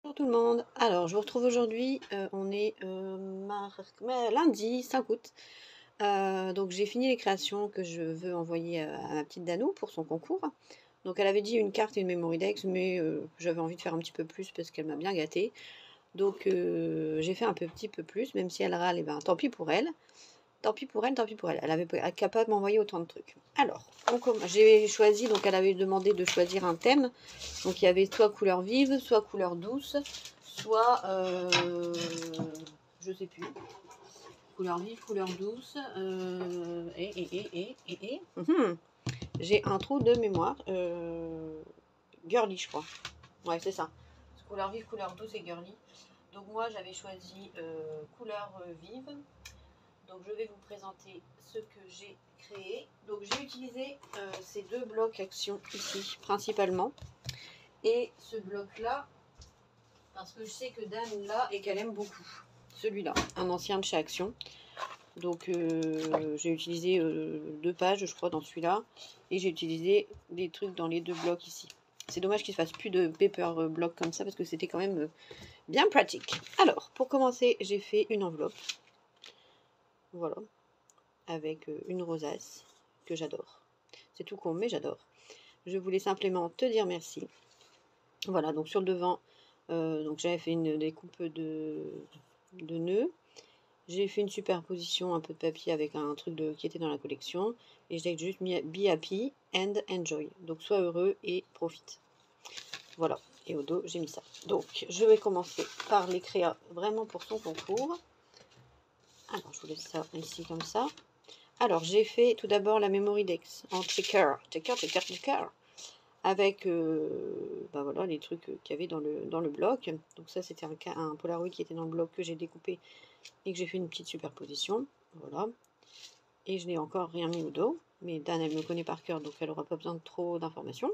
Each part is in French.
Bonjour tout le monde. Alors, je vous retrouve aujourd'hui. On est lundi 5 août. Donc, j'ai fini les créations que je veux envoyer à ma petite Danou pour son concours. Donc, elle avait dit une carte et une memory dex, mais j'avais envie de faire un petit peu plus parce qu'elle m'a bien gâtée. Donc, j'ai fait un petit peu plus, même si elle râle, et ben, tant pis pour elle. Tant pis pour elle, tant pis pour elle. Elle avait pas capable de m'envoyer autant de trucs. Alors, j'ai choisi, donc elle avait demandé de choisir un thème. Donc il y avait soit couleur vive, soit couleur douce, soit je sais plus. Couleur vive, couleur douce. J'ai un trou de mémoire. Girly, je crois. Ouais, c'est ça. Couleur vive, couleur douce et girly. Donc moi j'avais choisi couleur vive. Donc je vais vous présenter ce que j'ai créé. Donc j'ai utilisé ces deux blocs action ici principalement. Et ce bloc là, parce que je sais que Dan l'a et qu'elle aime beaucoup. Celui-là, un ancien de chez Action. Donc j'ai utilisé 2 pages je crois dans celui-là. Et j'ai utilisé des trucs dans les 2 blocs ici. C'est dommage qu'il ne fasse plus de paper block comme ça parce que c'était quand même bien pratique. Alors, pour commencer, j'ai fait une enveloppe. Voilà, avec une rosace que j'adore. C'est tout con, mais j'adore. Je voulais simplement te dire merci. Voilà, donc sur le devant, donc j'avais fait une découpe de nœuds. J'ai fait une superposition, un peu de papier avec un truc qui était dans la collection. Et j'ai juste mis Be Happy and Enjoy. Donc sois heureux et profite. Voilà, et au dos, j'ai mis ça. Donc, je vais commencer par les créas vraiment pour son concours. Alors, je vous laisse ça ici comme ça. Alors, j'ai fait tout d'abord la memory dex en checker. Avec bah voilà, les trucs qu'il y avait dans le bloc. Donc ça, c'était un Polaroid qui était dans le bloc que j'ai découpé et que j'ai fait une petite superposition. Voilà. Et je n'ai encore rien mis au dos. Mais Dan, elle me connaît par cœur, donc elle n'aura pas besoin de trop d'informations.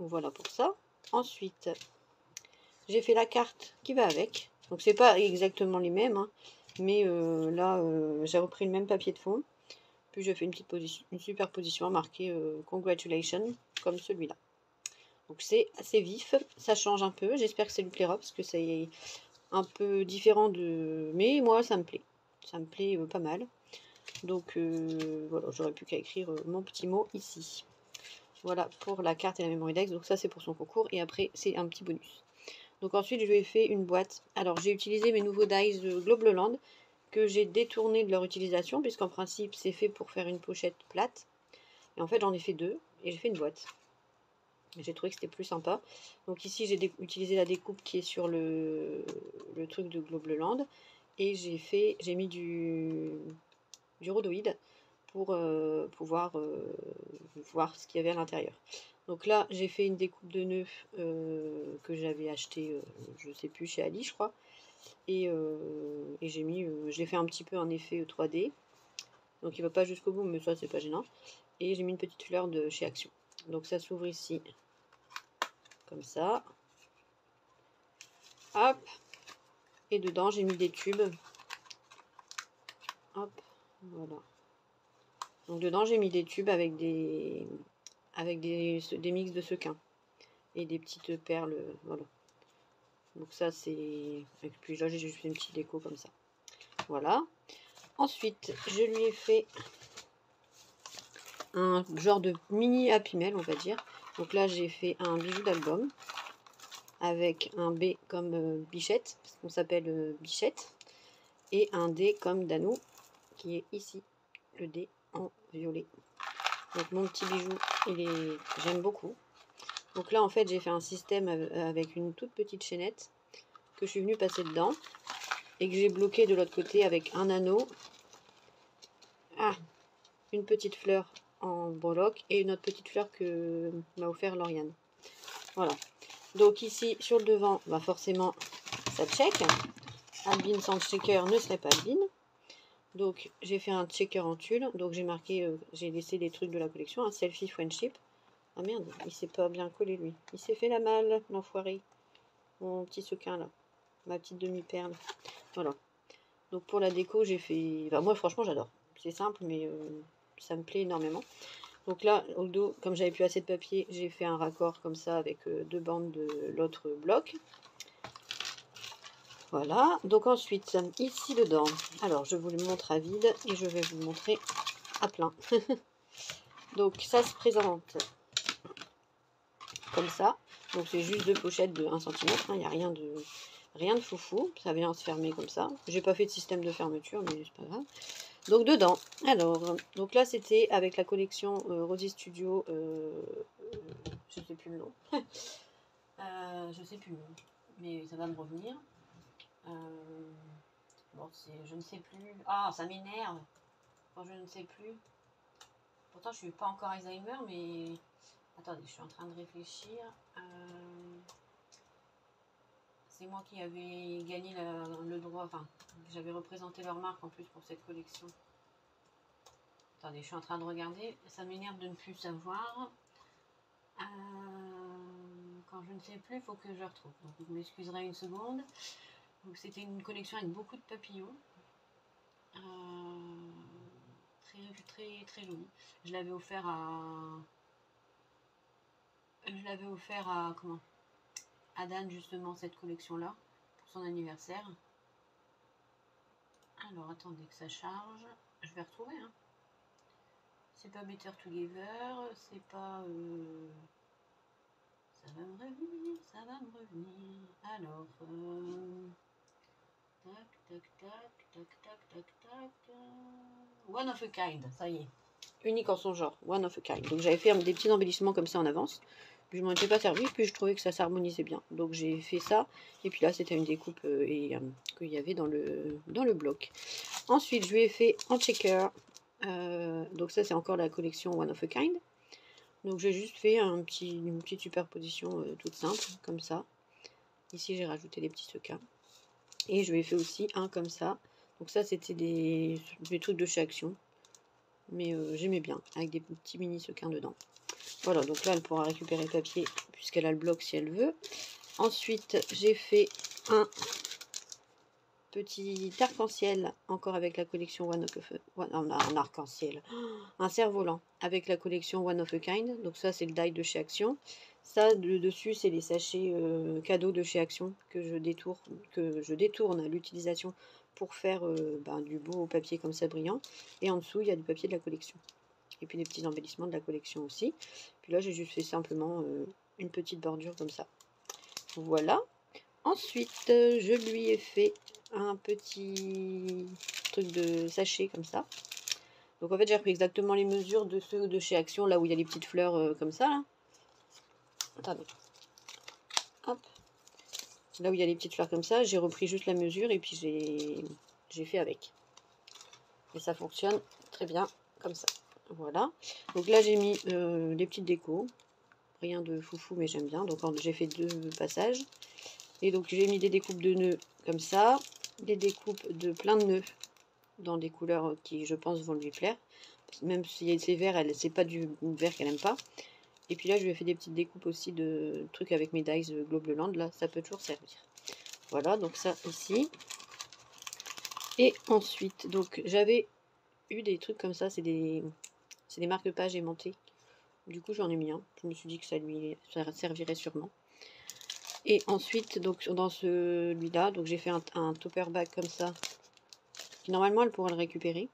Donc voilà pour ça. Ensuite, j'ai fait la carte qui va avec. Donc c'est pas exactement les mêmes, hein, mais là, j'ai repris le même papier de fond. Puis j'ai fait une superposition marquée Congratulations, comme celui-là. Donc c'est assez vif, ça change un peu. J'espère que ça lui plaira parce que c'est un peu différent de... Mais moi, ça me plaît. Ça me plaît pas mal. Donc voilà, j'aurais plus qu'à écrire mon petit mot ici. Voilà pour la carte et la memory dex. Donc ça, c'est pour son concours. Et après, c'est un petit bonus. Donc ensuite, je lui ai fait une boîte. Alors, j'ai utilisé mes nouveaux dies de Globleland que j'ai détourné de leur utilisation, puisqu'en principe, c'est fait pour faire une pochette plate. Et en fait, j'en ai fait 2 et j'ai fait une boîte. J'ai trouvé que c'était plus sympa. Donc ici, j'ai utilisé la découpe qui est sur le truc de Globleland. Et j'ai mis du rhodoïde pour pouvoir voir ce qu'il y avait à l'intérieur. Donc là, j'ai fait une découpe de nœuds que j'avais acheté, je sais plus, chez Ali, je crois. Et j'ai fait un petit peu un effet 3D. Donc il va pas jusqu'au bout, mais ça, c'est pas gênant. Et j'ai mis une petite fleur de chez Action. Donc ça s'ouvre ici, comme ça. Hop. Et dedans, j'ai mis des tubes. Hop. Voilà. Donc dedans, j'ai mis des tubes avec des mix de sequins. Et des petites perles, voilà. Donc ça, c'est... Et puis là, j'ai juste fait une petite déco comme ça. Voilà. Ensuite, je lui ai fait un genre de mini Happy Mail, on va dire. Donc là, j'ai fait un bijou d'album avec un B comme Bichette, parce qu'on s'appelle Bichette, et un D comme Danou, qui est ici, le D en violet. Donc mon petit bijou, j'aime beaucoup. Donc là, en fait, j'ai fait un système avec une toute petite chaînette que je suis venue passer dedans et que j'ai bloqué de l'autre côté avec un anneau, une petite fleur en breloque et une autre petite fleur que m'a offert Lauriane. Voilà. Donc ici, sur le devant, bah forcément, ça check. Albine sans checker ne serait pas Albine. Donc j'ai fait un checker en tulle. Donc j'ai marqué, j'ai laissé des trucs de la collection, un selfie friendship. Ah merde, il s'est pas bien collé lui. Il s'est fait la malle, l'enfoiré. Mon petit sequin là. Ma petite demi-perle. Voilà. Donc pour la déco, j'ai fait... Bah, moi franchement j'adore. C'est simple mais ça me plaît énormément. Donc là, au dos, comme j'avais plus assez de papier, j'ai fait un raccord comme ça avec 2 bandes de l'autre bloc. Voilà, donc ensuite, ici dedans, alors je vous le montre à vide et je vais vous le montrer à plein. Donc ça se présente comme ça. Donc c'est juste deux pochettes de 1 cm, il n'y a rien de foufou. Ça vient se fermer comme ça. J'ai pas fait de système de fermeture, mais c'est pas grave. Donc dedans, alors, donc là c'était avec la collection Rosy Studio, je sais plus le nom. Je sais plus le nom, mais ça va me revenir. Bon, je ne sais plus. Ah, ça m'énerve quand je ne sais plus. Pourtant, je suis pas encore Alzheimer, mais attendez, je suis en train de réfléchir. C'est moi qui avais gagné le droit, enfin, j'avais représenté leur marque en plus pour cette collection. Attendez, je suis en train de regarder. Ça m'énerve de ne plus savoir. Quand je ne sais plus, il faut que je retrouve. Donc, vous m'excuserez une seconde. Donc, c'était une collection avec beaucoup de papillons. Très joli. Je l'avais offert à comment, à Dan justement, cette collection là pour son anniversaire. Alors attendez que ça charge, je vais retrouver, hein. C'est pas Better Together, c'est pas ça va me revenir. Alors tac. One of a Kind, ça y est. Unique en son genre, One of a Kind. Donc j'avais fait des petits embellissements comme ça en avance. Puis je m'en étais pas servi, puis je trouvais que ça s'harmonisait bien. Donc j'ai fait ça. Et puis là, c'était une découpe qu'il y avait dans le bloc. Ensuite, je lui ai fait en checker. Donc ça, c'est encore la collection One of a Kind. Donc j'ai juste fait une petite superposition toute simple, comme ça. Ici, j'ai rajouté des petits sequins. Et je lui ai fait aussi un comme ça. Donc ça, c'était des trucs de chez Action. Mais j'aimais bien, avec des petits mini sequins dedans. Voilà, donc là, elle pourra récupérer le papier, puisqu'elle a le bloc si elle veut. Ensuite, j'ai fait un petit arc-en-ciel, encore avec la collection un arc-en-ciel, un cerf-volant, avec la collection One of a Kind. Donc ça, c'est le die de chez Action. Ça, le dessus, c'est les sachets cadeaux de chez Action que je détourne à l'utilisation pour faire du beau papier comme ça brillant. Et en dessous, il y a du papier de la collection. Et puis des petits embellissements de la collection aussi. Puis là, j'ai juste fait simplement une petite bordure comme ça. Voilà. Ensuite, je lui ai fait un petit truc de sachet comme ça. Donc en fait, j'ai repris exactement les mesures de ceux de chez Action, là où il y a les petites fleurs comme ça. Là. Attendez. Hop. Là où il y a les petites fleurs comme ça, j'ai repris juste la mesure et puis j'ai fait avec. Et ça fonctionne très bien comme ça. Voilà. Donc là, j'ai mis les petites décos. Rien de foufou, mais j'aime bien. Donc j'ai fait 2 passages. Et donc j'ai mis des découpes de nœuds comme ça. Des découpes de plein de nœuds dans des couleurs qui, je pense, vont lui plaire. Même si c'est vert, c'est pas du vert qu'elle aime pas. Et puis là, je lui ai fait des petites découpes aussi de trucs avec mes dies Globland. Là, ça peut toujours servir. Voilà, donc ça ici. Et ensuite, donc j'avais eu des trucs comme ça. C'est des marque-pages aimantés. Du coup, j'en ai mis un. Je me suis dit que ça servirait sûrement. Et ensuite, donc dans celui-là, donc j'ai fait un topper bag comme ça. Qui normalement, elle pourra le récupérer.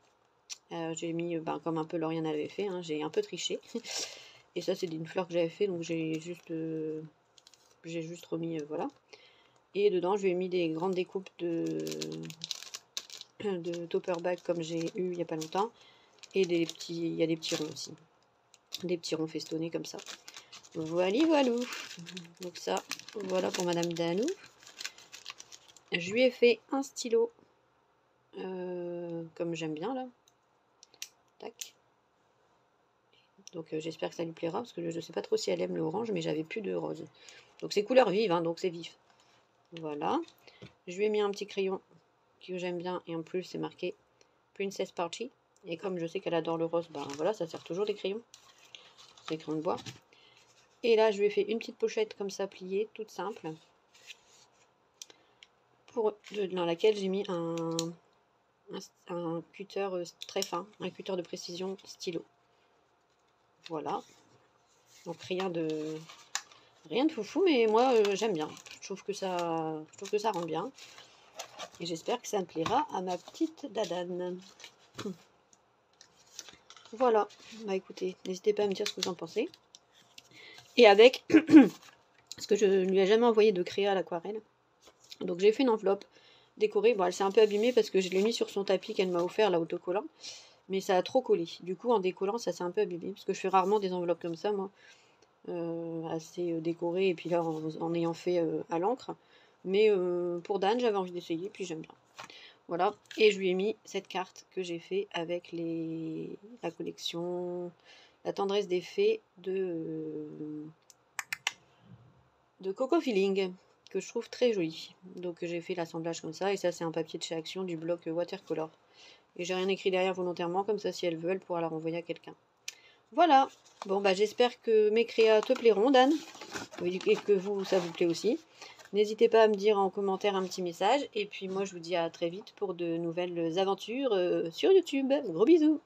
J'ai mis, comme un peu Lauriane avait fait, hein, j'ai un peu triché. Et ça, c'est une fleur que j'avais fait, donc j'ai juste remis, voilà. Et dedans, je lui ai mis des grandes découpes de topper bag comme j'ai eu il n'y a pas longtemps. Et il y a des petits ronds aussi. Des petits ronds festonnés comme ça. Voilà. Donc ça, voilà pour Madame Danou. Je lui ai fait un stylo, comme j'aime bien là. Tac. Donc j'espère que ça lui plaira, parce que je ne sais pas trop si elle aime le orange, mais j'avais plus de rose. Donc c'est couleur vive, hein, donc c'est vif. Voilà. Je lui ai mis un petit crayon que j'aime bien, et en plus c'est marqué Princess Party. Et comme je sais qu'elle adore le rose, voilà, ça sert toujours des crayons. C'est des crayons de bois. Et là, je lui ai fait une petite pochette comme ça, pliée, toute simple. Dans laquelle j'ai mis un cutter très fin, un cutter de précision stylo. Voilà. Donc rien de foufou, mais moi j'aime bien. Je trouve que ça rend bien. Et j'espère que ça me plaira à ma petite Dadane. Voilà, bah écoutez, n'hésitez pas à me dire ce que vous en pensez. Et avec, parce que je ne lui ai jamais envoyé de créa à l'aquarelle, donc j'ai fait une enveloppe décorée. Bon, elle s'est un peu abîmée parce que je l'ai mis sur son tapis qu'elle m'a offert, l'autocollant. Mais ça a trop collé. Du coup, en décollant, ça s'est un peu abîmé. Parce que je fais rarement des enveloppes comme ça, moi. Assez décorées. Et puis là, en ayant fait à l'encre. Mais pour Dan, j'avais envie d'essayer. Puis j'aime bien. Voilà. Et je lui ai mis cette carte que j'ai fait avec la collection La tendresse des fées de Coco Feeling, que je trouve très joli. Donc j'ai fait l'assemblage comme ça. Et ça, c'est un papier de chez Action du bloc Watercolor. Et j'ai rien écrit derrière volontairement, comme ça si elle veut, elle pourra la renvoyer à quelqu'un. Voilà. Bon bah j'espère que mes créas te plairont, Dan. Et que vous, ça vous plaît aussi. N'hésitez pas à me dire en commentaire un petit message. Et puis moi je vous dis à très vite pour de nouvelles aventures sur YouTube. Gros bisous.